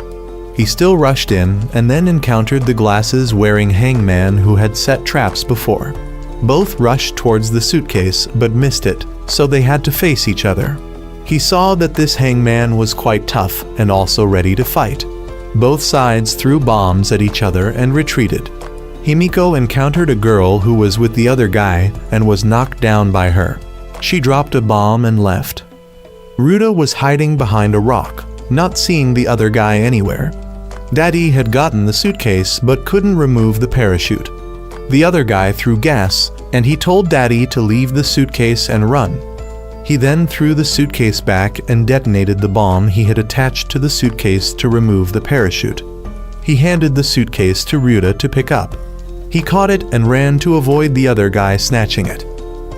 He still rushed in and then encountered the glasses-wearing hangman who had set traps before. Both rushed towards the suitcase but missed it, so they had to face each other. He saw that this hangman was quite tough and also ready to fight. Both sides threw bombs at each other and retreated. Himiko encountered a girl who was with the other guy and was knocked down by her. She dropped a bomb and left. Ruta was hiding behind a rock, not seeing the other guy anywhere. Daddy had gotten the suitcase but couldn't remove the parachute. The other guy threw gas, and he told Daddy to leave the suitcase and run. He then threw the suitcase back and detonated the bomb he had attached to the suitcase to remove the parachute. He handed the suitcase to Ruta to pick up. He caught it and ran to avoid the other guy snatching it.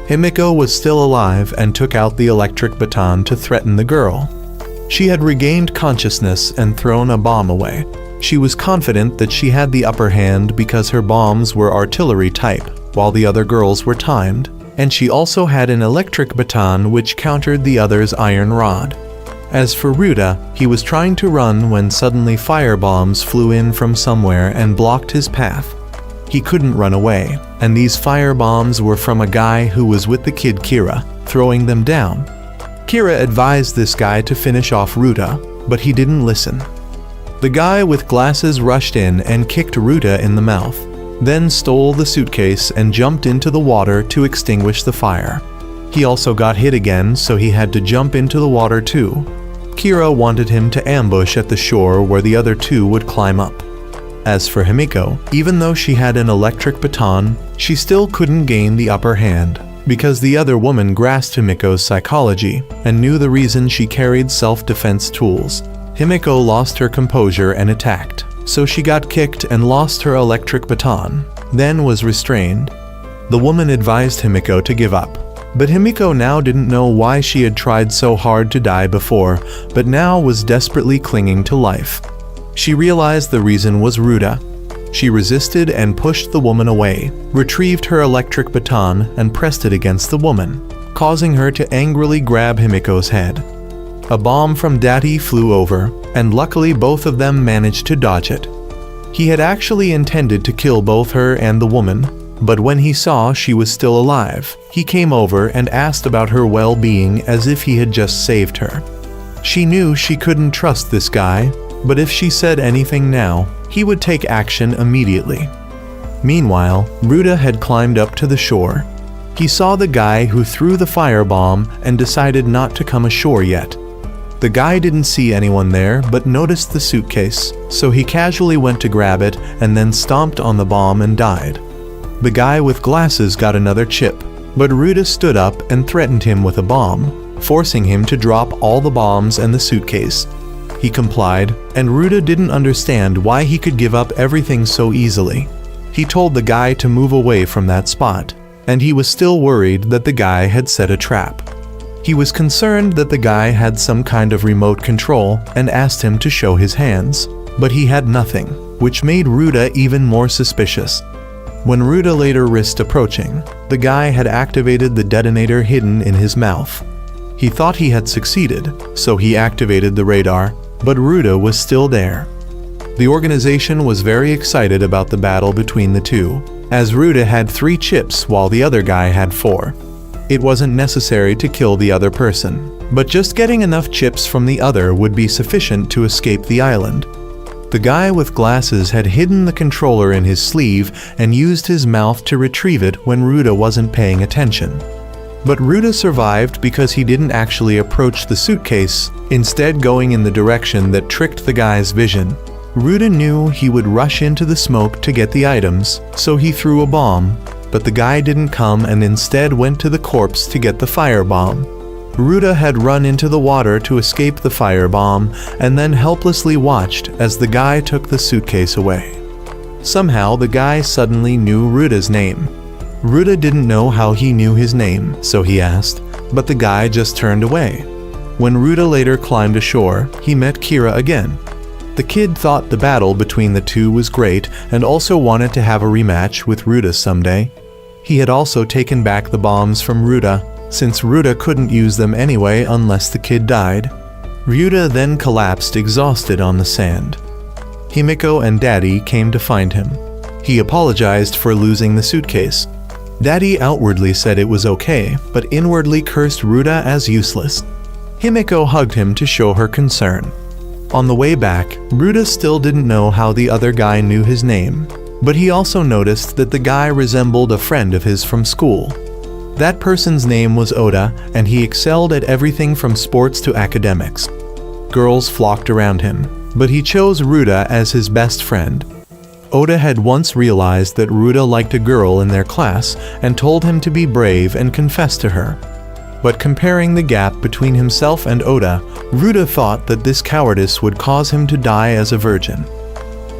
Himiko was still alive and took out the electric baton to threaten the girl. She had regained consciousness and thrown a bomb away. She was confident that she had the upper hand because her bombs were artillery type, while the other girls were timed, and she also had an electric baton which countered the other's iron rod. As for Ruta, he was trying to run when suddenly fire bombs flew in from somewhere and blocked his path. He couldn't run away, and these fire bombs were from a guy who was with the kid Kira, throwing them down. Kira advised this guy to finish off Ruta, but he didn't listen. The guy with glasses rushed in and kicked Ruta in the mouth, then stole the suitcase and jumped into the water to extinguish the fire. He also got hit again, so he had to jump into the water too. Kira wanted him to ambush at the shore where the other 2 would climb up. As for Himiko, even though she had an electric baton, she still couldn't gain the upper hand, because the other woman grasped Himiko's psychology and knew the reason she carried self-defense tools. Himiko lost her composure and attacked, so she got kicked and lost her electric baton, then was restrained. The woman advised Himiko to give up, but Himiko now didn't know why she had tried so hard to die before, but now was desperately clinging to life. She realized the reason was Ruta. She resisted and pushed the woman away, retrieved her electric baton and pressed it against the woman, causing her to angrily grab Himiko's head. A bomb from Daddy flew over, and luckily both of them managed to dodge it. He had actually intended to kill both her and the woman, but when he saw she was still alive, he came over and asked about her well-being as if he had just saved her. She knew she couldn't trust this guy, but if she said anything now, he would take action immediately. Meanwhile, Ruta had climbed up to the shore. He saw the guy who threw the firebomb and decided not to come ashore yet. The guy didn't see anyone there but noticed the suitcase, so he casually went to grab it and then stomped on the bomb and died. The guy with glasses got another chip, but Ruta stood up and threatened him with a bomb, forcing him to drop all the bombs and the suitcase. He complied, and Ruta didn't understand why he could give up everything so easily. He told the guy to move away from that spot, and he was still worried that the guy had set a trap. He was concerned that the guy had some kind of remote control and asked him to show his hands, but he had nothing, which made Ruta even more suspicious. When Ruta later risked approaching, the guy had activated the detonator hidden in his mouth. He thought he had succeeded, so he activated the radar, but Ruta was still there. The organization was very excited about the battle between the two, as Ruta had 3 chips while the other guy had 4. It wasn't necessary to kill the other person, but just getting enough chips from the other would be sufficient to escape the island. The guy with glasses had hidden the controller in his sleeve and used his mouth to retrieve it when Ruta wasn't paying attention. But Ruta survived because he didn't actually approach the suitcase, instead going in the direction that tricked the guy's vision. Ruta knew he would rush into the smoke to get the items, so he threw a bomb, but the guy didn't come and instead went to the corpse to get the firebomb. Ruta had run into the water to escape the firebomb and then helplessly watched as the guy took the suitcase away. Somehow the guy suddenly knew Ruta's name. Ruta didn't know how he knew his name, so he asked, but the guy just turned away. When Ruta later climbed ashore, he met Kira again. The kid thought the battle between the two was great and also wanted to have a rematch with Ruta someday. He had also taken back the bombs from Ruta, since Ruta couldn't use them anyway unless the kid died. Ruta then collapsed exhausted on the sand. Himiko and Daddy came to find him. He apologized for losing the suitcase. Daddy outwardly said it was okay, but inwardly cursed Ruta as useless. Himiko hugged him to show her concern. On the way back, Ruta still didn't know how the other guy knew his name, but he also noticed that the guy resembled a friend of his from school. That person's name was Oda, and he excelled at everything from sports to academics. Girls flocked around him, but he chose Ruta as his best friend. Oda had once realized that Ruta liked a girl in their class and told him to be brave and confess to her. But comparing the gap between himself and Oda, Ruta thought that this cowardice would cause him to die as a virgin.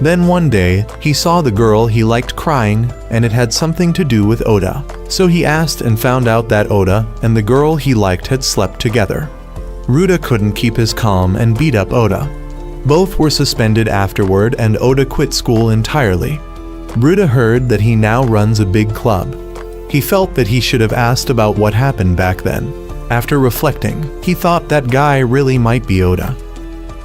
Then one day, he saw the girl he liked crying, and it had something to do with Oda. So he asked and found out that Oda and the girl he liked had slept together. Ruta couldn't keep his calm and beat up Oda. Both were suspended afterward and Oda quit school entirely. Ruta heard that he now runs a big club. He felt that he should have asked about what happened back then. After reflecting, he thought that guy really might be Oda.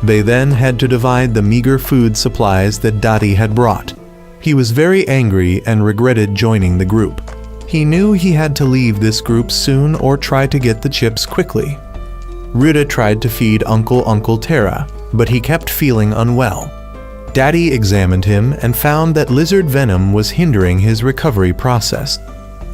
They then had to divide the meager food supplies that Daddy had brought. He was very angry and regretted joining the group. He knew he had to leave this group soon or try to get the chips quickly. Ruta tried to feed Uncle Terra, but he kept feeling unwell. Daddy examined him and found that lizard venom was hindering his recovery process.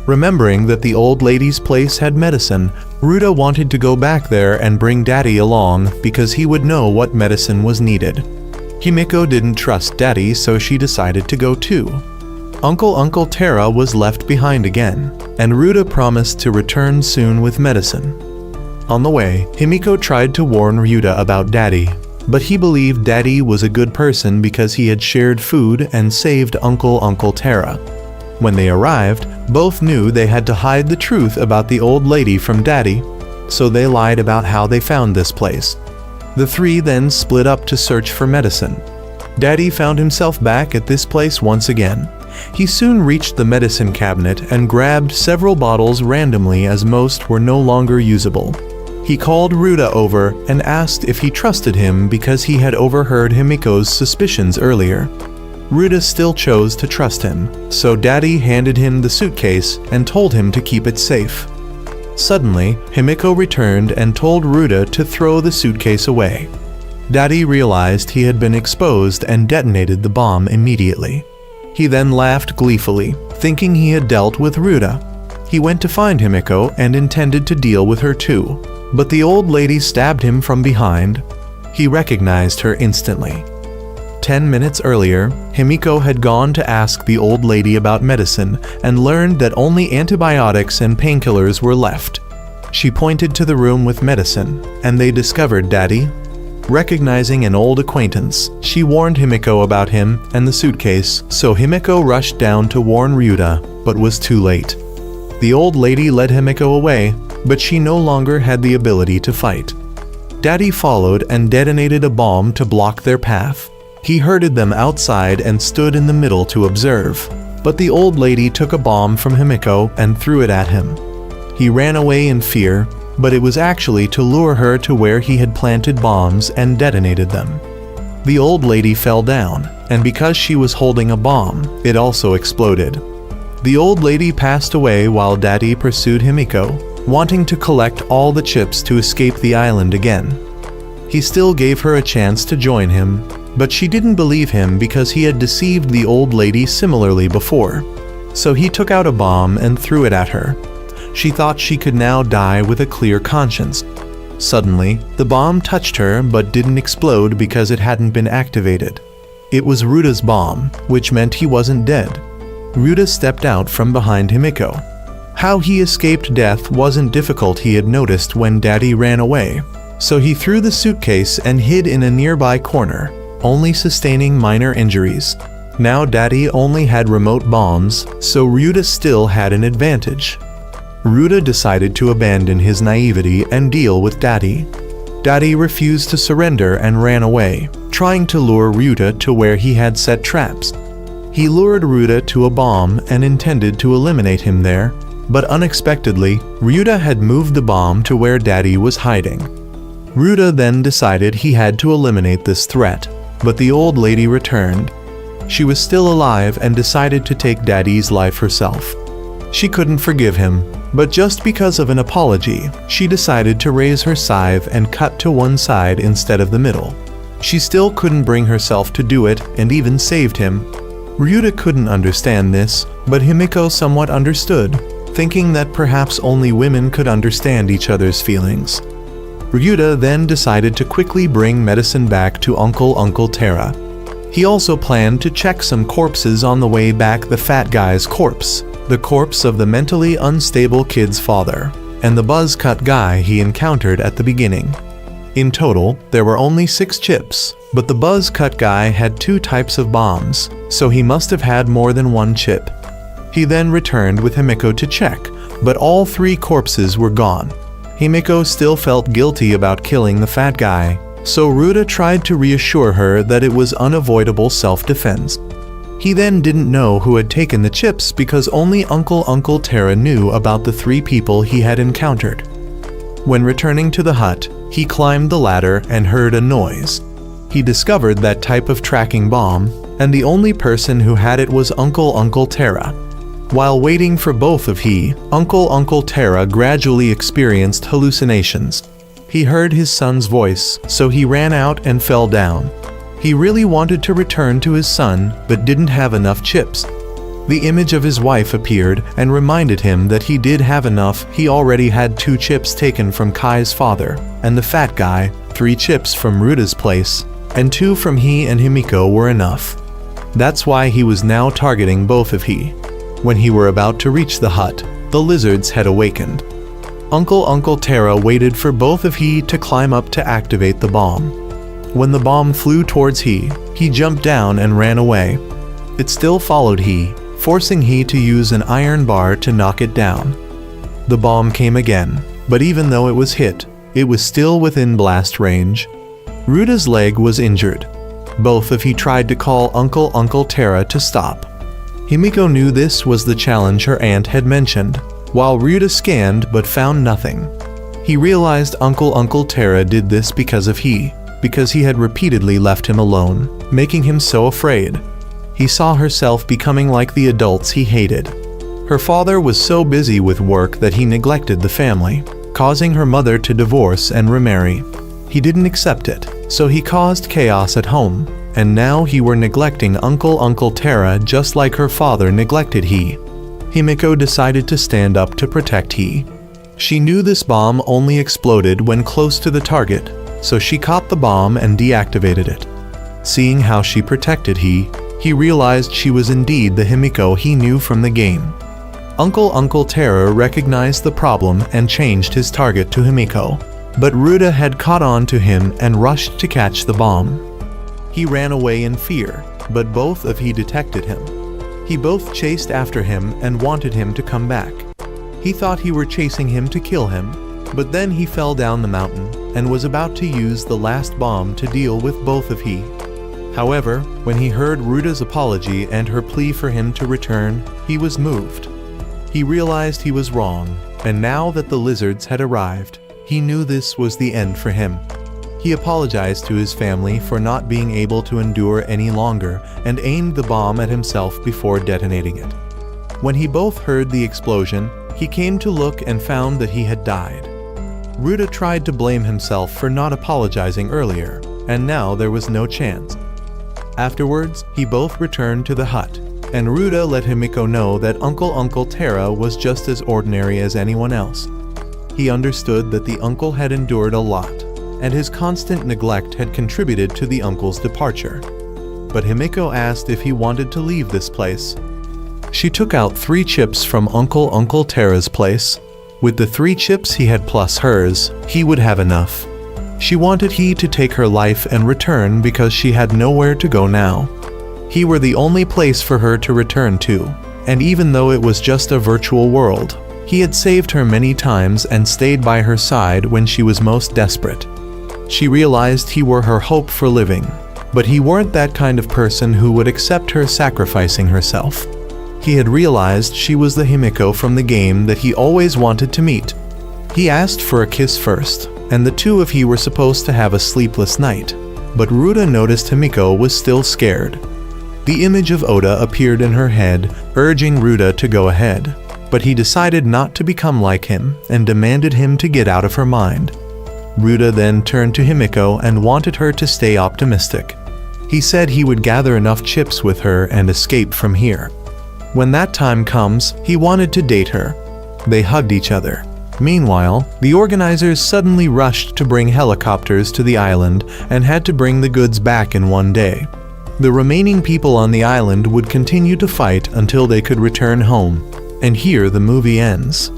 Remembering that the old lady's place had medicine, Ruta wanted to go back there and bring Daddy along because he would know what medicine was needed. Himiko didn't trust Daddy, so she decided to go too. Uncle Terra was left behind again, and Ruta promised to return soon with medicine. On the way, Himiko tried to warn Ruta about Daddy, but he believed Daddy was a good person because he had shared food and saved Uncle Terra. When they arrived, both knew they had to hide the truth about the old lady from Daddy, so they lied about how they found this place. The three then split up to search for medicine. Daddy found himself back at this place once again. He soon reached the medicine cabinet and grabbed several bottles randomly as most were no longer usable. He called Ruta over and asked if he trusted him because he had overheard Himiko's suspicions earlier. Ruta still chose to trust him, so Daddy handed him the suitcase and told him to keep it safe. Suddenly, Himiko returned and told Ruta to throw the suitcase away. Daddy realized he had been exposed and detonated the bomb immediately. He then laughed gleefully, thinking he had dealt with Ruta. He went to find Himiko and intended to deal with her too, but the old lady stabbed him from behind. He recognized her instantly. 10 minutes earlier, Himiko had gone to ask the old lady about medicine and learned that only antibiotics and painkillers were left. She pointed to the room with medicine, and they discovered Daddy. Recognizing an old acquaintance, she warned Himiko about him and the suitcase, so Himiko rushed down to warn Ruta, but was too late. The old lady led Himiko away, but she no longer had the ability to fight. Daddy followed and detonated a bomb to block their path. He herded them outside and stood in the middle to observe. But the old lady took a bomb from Himiko and threw it at him. He ran away in fear, but it was actually to lure her to where he had planted bombs and detonated them. The old lady fell down, and because she was holding a bomb, it also exploded. The old lady passed away while Daddy pursued Himiko, wanting to collect all the chips to escape the island again. He still gave her a chance to join him, but she didn't believe him because he had deceived the old lady similarly before. So he took out a bomb and threw it at her. She thought she could now die with a clear conscience. Suddenly, the bomb touched her but didn't explode because it hadn't been activated. It was Ruta's bomb, which meant he wasn't dead. Ruta stepped out from behind Himiko. How he escaped death wasn't difficult, he had noticed when Daddy ran away. So he threw the suitcase and hid in a nearby corner, only sustaining minor injuries. Now Daddy only had remote bombs, so Ruta still had an advantage. Ruta decided to abandon his naivety and deal with Daddy. Daddy refused to surrender and ran away, trying to lure Ruta to where he had set traps. He lured Ruta to a bomb and intended to eliminate him there, but unexpectedly, Ruta had moved the bomb to where Daddy was hiding. Ruta then decided he had to eliminate this threat, but the old lady returned. She was still alive and decided to take Daddy's life herself. She couldn't forgive him, but just because of an apology, she decided to raise her scythe and cut to one side instead of the middle. She still couldn't bring herself to do it and even saved him. Ruta couldn't understand this, but Himiko somewhat understood, thinking that perhaps only women could understand each other's feelings. Ryuta then decided to quickly bring medicine back to Uncle Terra. He also planned to check some corpses on the way back: the fat guy's corpse, the corpse of the mentally unstable kid's father, and the buzz-cut guy he encountered at the beginning. In total, there were only 6 chips, but the buzz-cut guy had 2 types of bombs, so he must have had more than 1 chip. He then returned with Himiko to check, but all 3 corpses were gone. Himiko still felt guilty about killing the fat guy, so Ruta tried to reassure her that it was unavoidable self-defense. He then didn't know who had taken the chips because only Uncle Terra knew about the 3 people he had encountered. When returning to the hut, he climbed the ladder and heard a noise. He discovered that type of tracking bomb, and the only person who had it was Uncle Terra. While waiting for both of Uncle Terra gradually experienced hallucinations. He heard his son's voice, so he ran out and fell down. He really wanted to return to his son, but didn't have enough chips. The image of his wife appeared and reminded him that he did have enough. He already had 2 chips taken from Kai's father, and the fat guy, 3 chips from Ruta's place, and 2 from he and Himiko were enough. That's why he was now targeting both of he. When he were about to reach the hut, the lizards had awakened. Uncle Terra waited for both of he to climb up to activate the bomb. When the bomb flew towards he jumped down and ran away. It still followed he, forcing he to use an iron bar to knock it down. The bomb came again, but even though it was hit, it was still within blast range. Ruta's leg was injured. Both of he tried to call Uncle Terra to stop. Himiko knew this was the challenge her aunt had mentioned, while Ruta scanned but found nothing. He realized Uncle Terra did this because he had repeatedly left him alone, making him so afraid. He saw herself becoming like the adults he hated. Her father was so busy with work that he neglected the family, causing her mother to divorce and remarry. He didn't accept it, so he caused chaos at home. And now he were neglecting Uncle Terra just like her father neglected he. Himiko decided to stand up to protect he. She knew this bomb only exploded when close to the target, so she caught the bomb and deactivated it. Seeing how she protected he realized she was indeed the Himiko he knew from the game. Uncle Terra recognized the problem and changed his target to Himiko, but Ruta had caught on to him and rushed to catch the bomb. He ran away in fear, but both of he detected him. He both chased after him and wanted him to come back. He thought he were chasing him to kill him, but then he fell down the mountain and was about to use the last bomb to deal with both of he. However, when he heard Ruta's apology and her plea for him to return, he was moved. He realized he was wrong, and now that the lizards had arrived, he knew this was the end for him. He apologized to his family for not being able to endure any longer and aimed the bomb at himself before detonating it. When he both heard the explosion, he came to look and found that he had died. Ruta tried to blame himself for not apologizing earlier, and now there was no chance. Afterwards, he both returned to the hut, and Ruta let Himiko know that Uncle Terra was just as ordinary as anyone else. He understood that the uncle had endured a lot, and his constant neglect had contributed to the uncle's departure. But Himiko asked if he wanted to leave this place. She took out 3 chips from Uncle Terra's place. With the 3 chips he had plus hers, he would have enough. She wanted he to take her life and return because she had nowhere to go now. He were the only place for her to return to, and even though it was just a virtual world, he had saved her many times and stayed by her side when she was most desperate. She realized he were her hope for living, but he weren't that kind of person who would accept her sacrificing herself. He had realized she was the Himiko from the game that he always wanted to meet. He asked for a kiss first, and the two of he were supposed to have a sleepless night, but Ruta noticed Himiko was still scared. The image of Oda appeared in her head, urging Ruta to go ahead, but he decided not to become like him and demanded him to get out of her mind. Ruta then turned to Himiko and wanted her to stay optimistic. He said he would gather enough chips with her and escape from here. When that time comes, he wanted to date her. They hugged each other. Meanwhile, the organizers suddenly rushed to bring helicopters to the island and had to bring the goods back in one day. The remaining people on the island would continue to fight until they could return home. And here the movie ends.